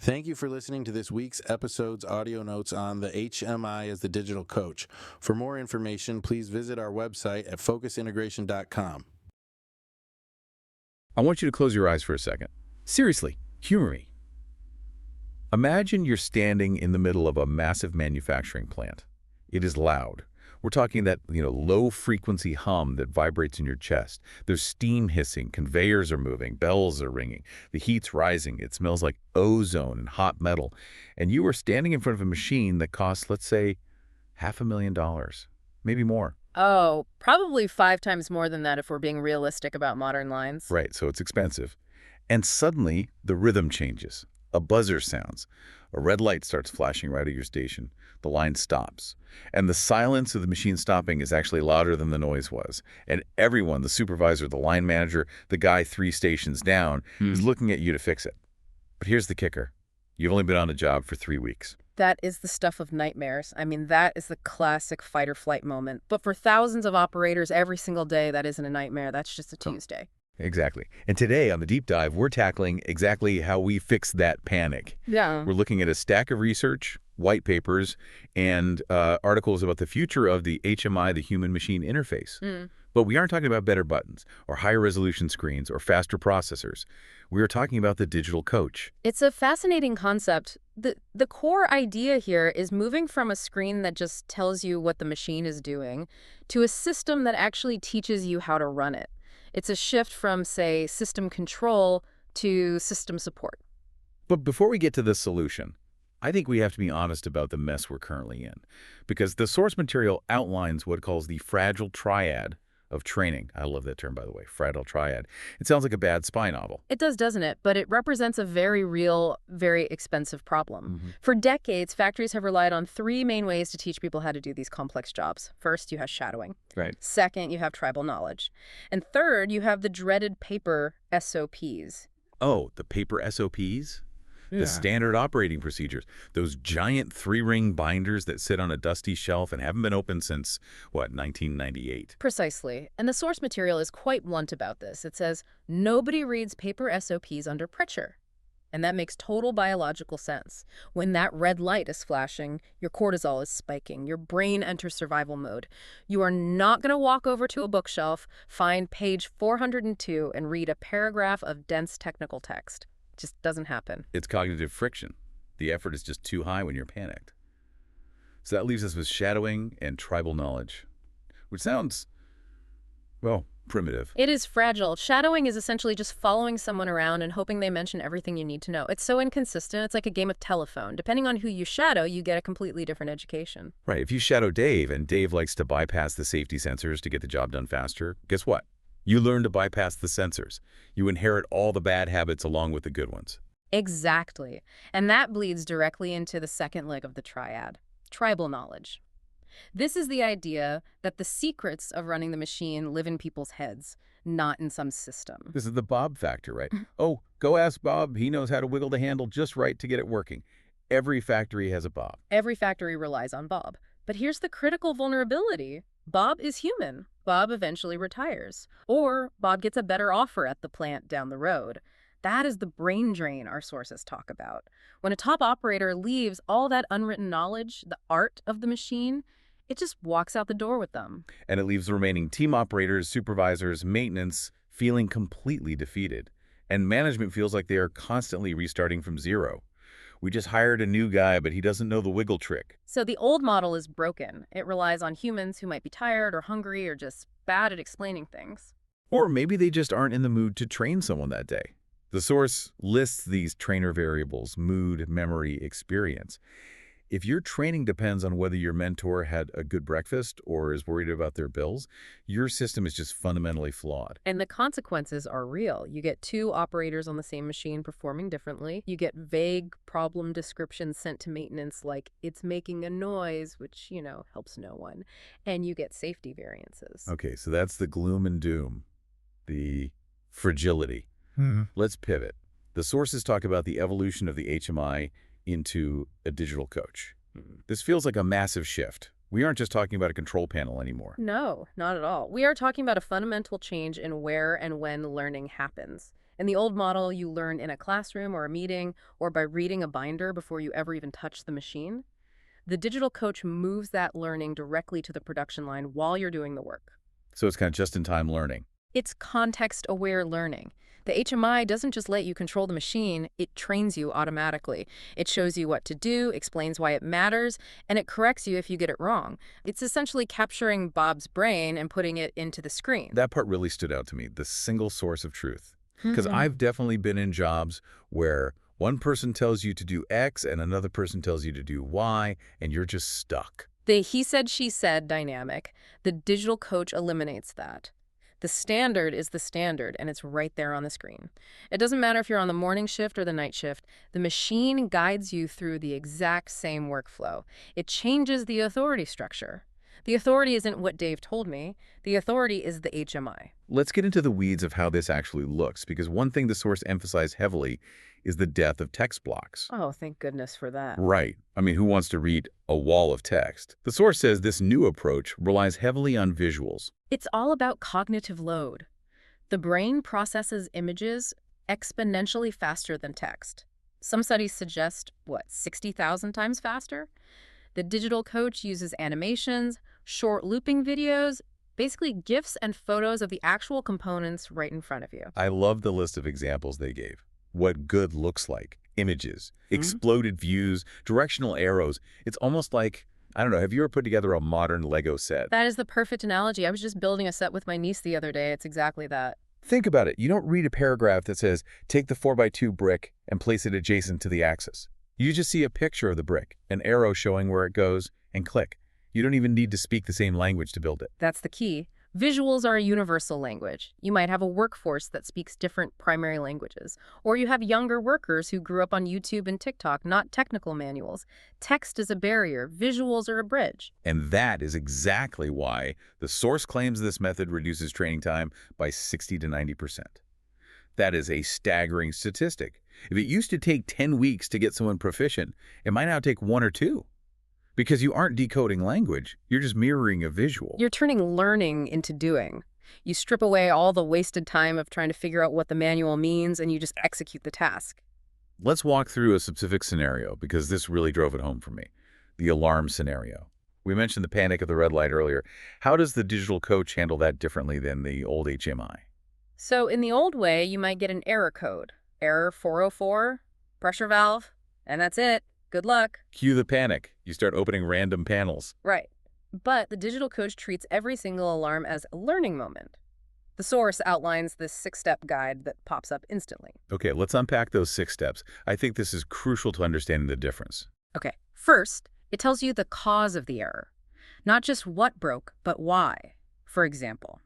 Thank you for listening to this week's episode's audio notes on the HMI as the Digital Coach. For more information, please visit our website at focusintegration.com. I want you to close your eyes for a second. Seriously, humor me. Imagine you're standing in the middle of a massive manufacturing plant. It is loud. We're talking that, low-frequency hum that vibrates in your chest. There's steam hissing, conveyors are moving, bells are ringing, the heat's rising, it smells like ozone and hot metal. And you are standing in front of a machine that costs, let's say, $500,000, maybe more. Oh, probably 5 times more than that if we're being realistic about modern lines. Right, so it's expensive. And suddenly, the rhythm changes. A buzzer sounds. A red light starts flashing right at your station. The line stops. And the silence of the machine stopping is actually louder than the noise was. And everyone, the supervisor, the line manager, the guy 3 stations down, is looking at you to fix it. But here's the kicker. You've only been on the job for 3 weeks. That is the stuff of nightmares. I mean, that is the classic fight or flight moment. But for thousands of operators every single day, that isn't a nightmare. That's just a Tuesday. Exactly. And today on the Deep Dive, we're tackling exactly how we fix that panic. Yeah. We're looking at a stack of research, white papers, and articles about the future of the HMI, the human-machine interface. But we aren't talking about better buttons or higher resolution screens or faster processors. We are talking about the digital coach. It's a fascinating concept. The core idea here is moving from a screen that just tells you what the machine is doing to a system that actually teaches you how to run it. It's a shift from, say, system control to system support. But before we get to this solution, I think we have to be honest about the mess we're currently in. Because the source material outlines what it calls the fragile triad of training. I love that term, by the way, fragile triad. It sounds like a bad spy novel. It does, doesn't it? But it represents a very real, very expensive problem. For decades, factories have relied on 3 main ways to teach people how to do these complex jobs. First, you have shadowing. Right. Second, you have tribal knowledge. And third, you have the dreaded paper SOPs. Oh, the paper SOPs? Yeah. The standard operating procedures. Those giant 3-ring binders that sit on a dusty shelf and haven't been opened since, 1998? Precisely. And the source material is quite blunt about this. It says, nobody reads paper SOPs under pressure. And that makes total biological sense. When that red light is flashing, your cortisol is spiking, your brain enters survival mode. You are not going to walk over to a bookshelf, find page 402, and read a paragraph of dense technical text. It just doesn't happen. It's cognitive friction. The effort is just too high when you're panicked. So that leaves us with shadowing and tribal knowledge, which sounds, primitive. It is fragile. Shadowing is essentially just following someone around and hoping they mention everything you need to know. It's so inconsistent. It's like a game of telephone. Depending on who you shadow, you get a completely different education. Right. If you shadow Dave and Dave likes to bypass the safety sensors to get the job done faster, guess what? You learn to bypass the sensors. You inherit all the bad habits along with the good ones. Exactly. And that bleeds directly into the second leg of the triad, tribal knowledge. This is the idea that the secrets of running the machine live in people's heads, not in some system. This is the Bob factor, right? Oh, go ask Bob. He knows how to wiggle the handle just right to get it working. Every factory has a Bob. Every factory relies on Bob. But here's the critical vulnerability. Bob is human. Bob eventually retires. Or Bob gets a better offer at the plant down the road. That is the brain drain our sources talk about. When a top operator leaves all that unwritten knowledge, the art of the machine, it just walks out the door with them. And it leaves the remaining team operators, supervisors, maintenance feeling completely defeated. And management feels like they are constantly restarting from zero. We just hired a new guy, but he doesn't know the wiggle trick. So the old model is broken. It relies on humans who might be tired or hungry or just bad at explaining things. Or maybe they just aren't in the mood to train someone that day. The source lists these trainer variables: mood, memory, experience. If your training depends on whether your mentor had a good breakfast or is worried about their bills, your system is just fundamentally flawed. And the consequences are real. You get 2 operators on the same machine performing differently. You get vague problem descriptions sent to maintenance like, it's making a noise, which, helps no one. And you get safety variances. Okay, so that's the gloom and doom, the fragility. Let's pivot. The sources talk about the evolution of the HMI into a digital coach. This feels like a massive shift. We aren't just talking about a control panel anymore. No, not at all. We are talking about a fundamental change in where and when learning happens. In the old model, you learn in a classroom or a meeting or by reading a binder before you ever even touch the machine. The digital coach moves that learning directly to the production line while you're doing the work. So it's kind of just-in-time learning. It's context-aware learning. The HMI doesn't just let you control the machine, it trains you automatically. It shows you what to do, explains why it matters, and it corrects you if you get it wrong. It's essentially capturing Bob's brain and putting it into the screen. That part really stood out to me, the single source of truth. Because I've definitely been in jobs where one person tells you to do X and another person tells you to do Y, and you're just stuck. The he said, she said dynamic, the digital coach eliminates that. The standard is the standard, and it's right there on the screen. It doesn't matter if you're on the morning shift or the night shift. The machine guides you through the exact same workflow. It changes the authority structure. The authority isn't what Dave told me. The authority is the HMI. Let's get into the weeds of how this actually looks, because one thing the source emphasized heavily is the death of text blocks. Oh, thank goodness for that. Right. I mean, who wants to read a wall of text? The source says this new approach relies heavily on visuals. It's all about cognitive load. The brain processes images exponentially faster than text. Some studies suggest, 60,000 times faster? The digital coach uses animations, short looping videos, basically GIFs and photos of the actual components right in front of you. I love the list of examples they gave. What good looks like. Images, exploded views, directional arrows. It's almost like, I don't know, have you ever put together a modern Lego set? That is the perfect analogy. I was just building a set with my niece the other day. It's exactly that. Think about it. You don't read a paragraph that says, take the 4x2 brick and place it adjacent to the axis. You just see a picture of the brick, an arrow showing where it goes, and click. You don't even need to speak the same language to build it. That's the key. Visuals are a universal language. You might have a workforce that speaks different primary languages, or you have younger workers who grew up on YouTube and TikTok, not technical manuals. Text is a barrier. Visuals are a bridge. And that is exactly why the source claims this method reduces training time by 60 to 90%. That is a staggering statistic. If it used to take 10 weeks to get someone proficient, it might now take 1 or 2. Because you aren't decoding language, you're just mirroring a visual. You're turning learning into doing. You strip away all the wasted time of trying to figure out what the manual means, and you just execute the task. Let's walk through a specific scenario, because this really drove it home for me. The alarm scenario. We mentioned the panic of the red light earlier. How does the digital coach handle that differently than the old HMI? So in the old way, you might get an error code. Error 404, pressure valve, and that's it. Good luck. Cue the panic. You start opening random panels. Right. But the digital coach treats every single alarm as a learning moment. The source outlines this 6-step guide that pops up instantly. Okay, let's unpack those 6 steps. I think this is crucial to understanding the difference. Okay. First, it tells you the cause of the error. Not just what broke, but why. For example,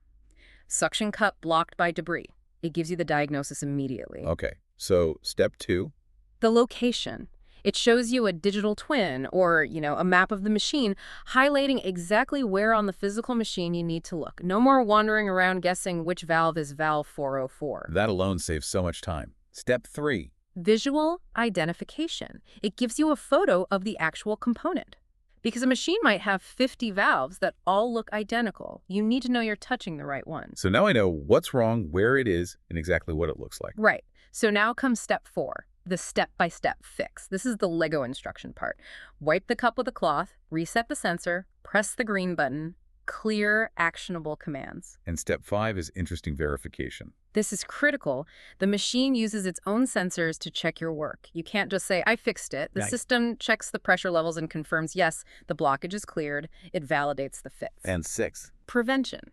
suction cup blocked by debris. It gives you the diagnosis immediately. Okay, so step 2. The location. It shows you a digital twin or, a map of the machine, highlighting exactly where on the physical machine you need to look. No more wandering around guessing which valve is valve 404. That alone saves so much time. Step 3. Visual identification. It gives you a photo of the actual component. Because a machine might have 50 valves that all look identical. You need to know you're touching the right one. So now I know what's wrong, where it is, and exactly what it looks like. Right. So now comes step 4. The step-by-step fix. This is the Lego instruction part. Wipe the cup with a cloth, reset the sensor, press the green button, clear actionable commands. And step 5 is interesting verification. This is critical. The machine uses its own sensors to check your work. You can't just say, I fixed it. The system checks the pressure levels and confirms, yes, the blockage is cleared. It validates the fix. And 6. Prevention.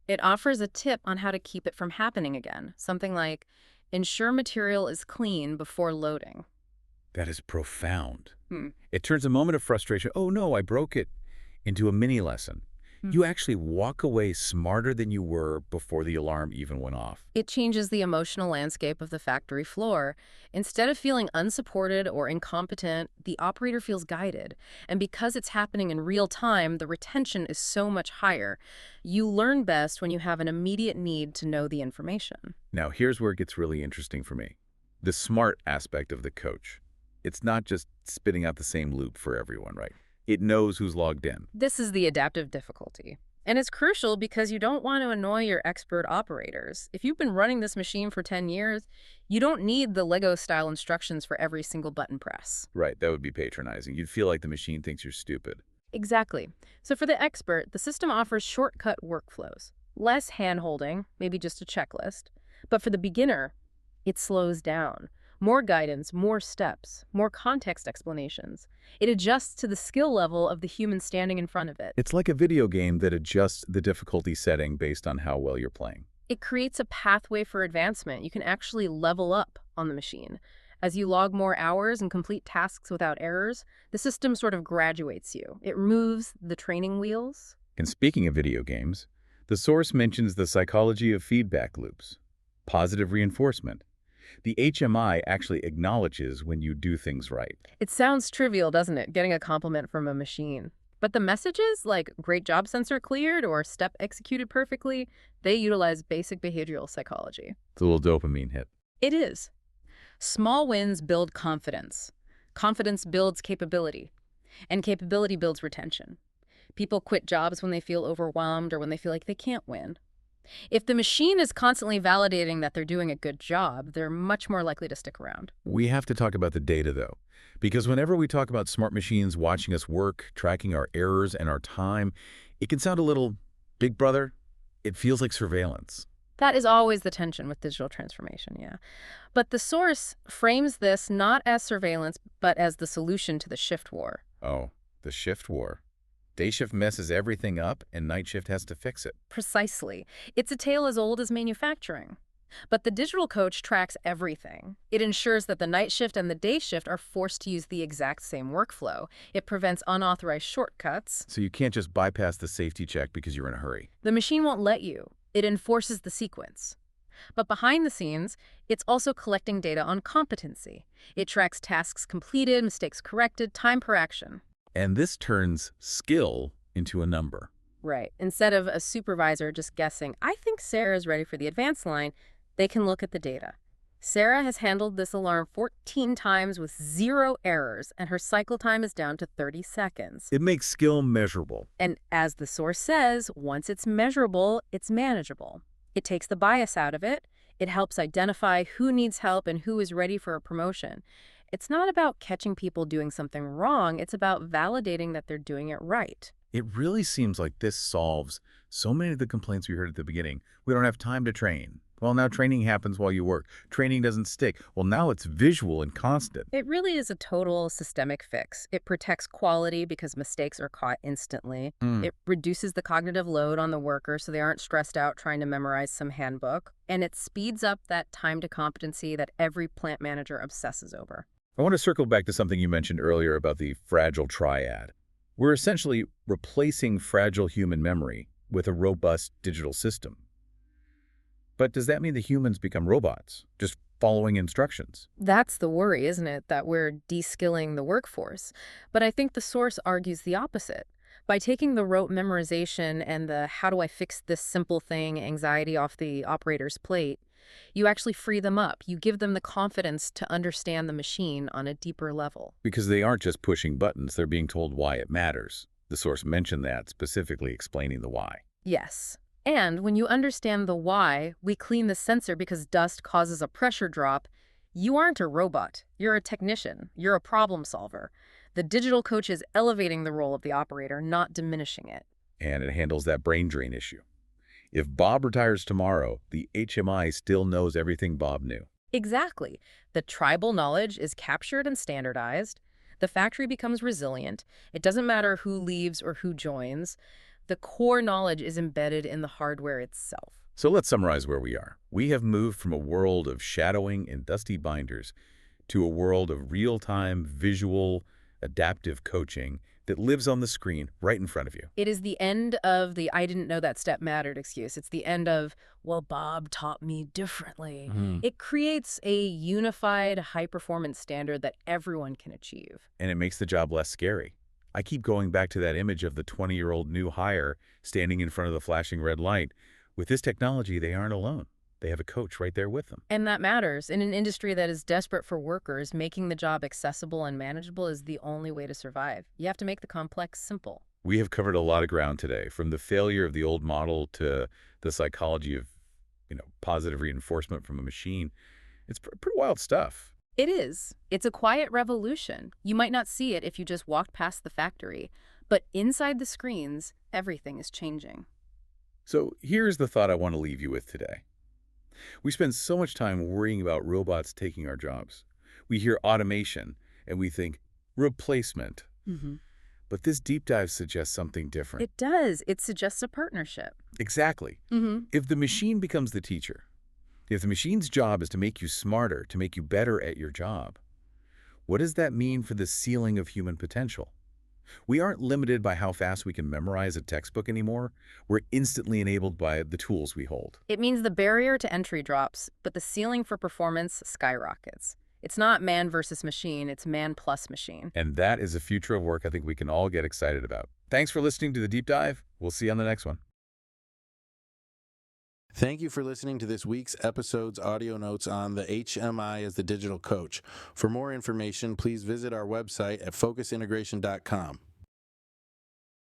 It offers a tip on how to keep it from happening again. Something like, ensure material is clean before loading. That is profound. It turns a moment of frustration, oh no, I broke it, into a mini lesson. You actually walk away smarter than you were before the alarm even went off. It changes the emotional landscape of the factory floor. Instead of feeling unsupported or incompetent, the operator feels guided. And because it's happening in real time, the retention is so much higher. You learn best when you have an immediate need to know the information. Now, here's where it gets really interesting for me. The smart aspect of the coach. It's not just spitting out the same loop for everyone, right? It knows who's logged in. This is the adaptive difficulty. And it's crucial because you don't want to annoy your expert operators. If you've been running this machine for 10 years, you don't need the Lego-style instructions for every single button press. Right, that would be patronizing. You'd feel like the machine thinks you're stupid. Exactly. So for the expert, the system offers shortcut workflows. Less hand-holding, maybe just a checklist. But for the beginner, it slows down. More guidance, more steps, more context explanations. It adjusts to the skill level of the human standing in front of it. It's like a video game that adjusts the difficulty setting based on how well you're playing. It creates a pathway for advancement. You can actually level up on the machine. As you log more hours and complete tasks without errors, the system sort of graduates you. It removes the training wheels. And speaking of video games, the source mentions the psychology of feedback loops, positive reinforcement. The HMI actually acknowledges when you do things right. It sounds trivial, doesn't it, getting a compliment from a machine? But the messages, like great job sensor cleared or step executed perfectly, they utilize basic behavioral psychology. It's a little dopamine hit. It is. Small wins build confidence. Confidence builds capability. And capability builds retention. People quit jobs when they feel overwhelmed or when they feel like they can't win. If the machine is constantly validating that they're doing a good job, they're much more likely to stick around. We have to talk about the data, though, because whenever we talk about smart machines watching us work, tracking our errors and our time, it can sound a little Big Brother. It feels like surveillance. That is always the tension with digital transformation, yeah. But the source frames this not as surveillance, but as the solution to the shift war. Oh, the shift war. Day shift messes everything up, and night shift has to fix it. Precisely. It's a tale as old as manufacturing. But the digital coach tracks everything. It ensures that the night shift and the day shift are forced to use the exact same workflow. It prevents unauthorized shortcuts. So you can't just bypass the safety check because you're in a hurry. The machine won't let you. It enforces the sequence. But behind the scenes, it's also collecting data on competency. It tracks tasks completed, mistakes corrected, time per action. And this turns skill into a number. Right. Instead of a supervisor just guessing, I think Sarah's ready for the advanced line, they can look at the data. Sarah has handled this alarm 14 times with 0 errors, and her cycle time is down to 30 seconds. It makes skill measurable. And as the source says, once it's measurable, it's manageable. It takes the bias out of it. It helps identify who needs help and who is ready for a promotion. It's not about catching people doing something wrong. It's about validating that they're doing it right. It really seems like this solves so many of the complaints we heard at the beginning. We don't have time to train. Well, now training happens while you work. Training doesn't stick. Well, now it's visual and constant. It really is a total systemic fix. It protects quality because mistakes are caught instantly. It reduces the cognitive load on the worker so they aren't stressed out trying to memorize some handbook. And it speeds up that time to competency that every plant manager obsesses over. I want to circle back to something you mentioned earlier about the fragile triad. We're essentially replacing fragile human memory with a robust digital system. But does that mean the humans become robots, just following instructions? That's the worry, isn't it? That we're de-skilling the workforce. But I think the source argues the opposite. By taking the rote memorization and the how do I fix this simple thing anxiety off the operator's plate, you actually free them up. You give them the confidence to understand the machine on a deeper level. Because they aren't just pushing buttons, they're being told why it matters. The source mentioned that, specifically explaining the why. Yes. And when you understand the why, we clean the sensor because dust causes a pressure drop, you aren't a robot. You're a technician. You're a problem solver. The digital coach is elevating the role of the operator, not diminishing it. And it handles that brain drain issue. If Bob retires tomorrow, the HMI still knows everything Bob knew. Exactly. The tribal knowledge is captured and standardized. The factory becomes resilient. It doesn't matter who leaves or who joins. The core knowledge is embedded in the hardware itself. So let's summarize where we are. We have moved from a world of shadowing and dusty binders to a world of real-time, visual, adaptive coaching that lives on the screen right in front of you. It is the end of the I didn't know that step mattered excuse. It's the end of, well, Bob taught me differently. It creates a unified high-performance standard that everyone can achieve. And it makes the job less scary. I keep going back to that image of the 20-year-old new hire standing in front of the flashing red light. With this technology, they aren't alone. They have a coach right there with them. And that matters. In an industry that is desperate for workers, making the job accessible and manageable is the only way to survive. You have to make the complex simple. We have covered a lot of ground today, from the failure of the old model to the psychology of, positive reinforcement from a machine. It's pretty wild stuff. It is. It's a quiet revolution. You might not see it if you just walked past the factory, but inside the screens, everything is changing. So here's the thought I want to leave you with today. We spend so much time worrying about robots taking our jobs. We hear automation, and we think replacement. Hmm. But this deep dive suggests something different. It does. It suggests a partnership. Exactly. If the machine becomes the teacher, if the machine's job is to make you smarter, to make you better at your job, what does that mean for the ceiling of human potential? We aren't limited by how fast we can memorize a textbook anymore. We're instantly enabled by the tools we hold. It means the barrier to entry drops, but the ceiling for performance skyrockets. It's not man versus machine, it's man plus machine. And that is a future of work I think we can all get excited about. Thanks for listening to the deep dive. We'll see you on the next one. Thank you for listening to this week's episode's audio notes on the HMI as the Digital Coach. For more information, please visit our website at focusintegration.com.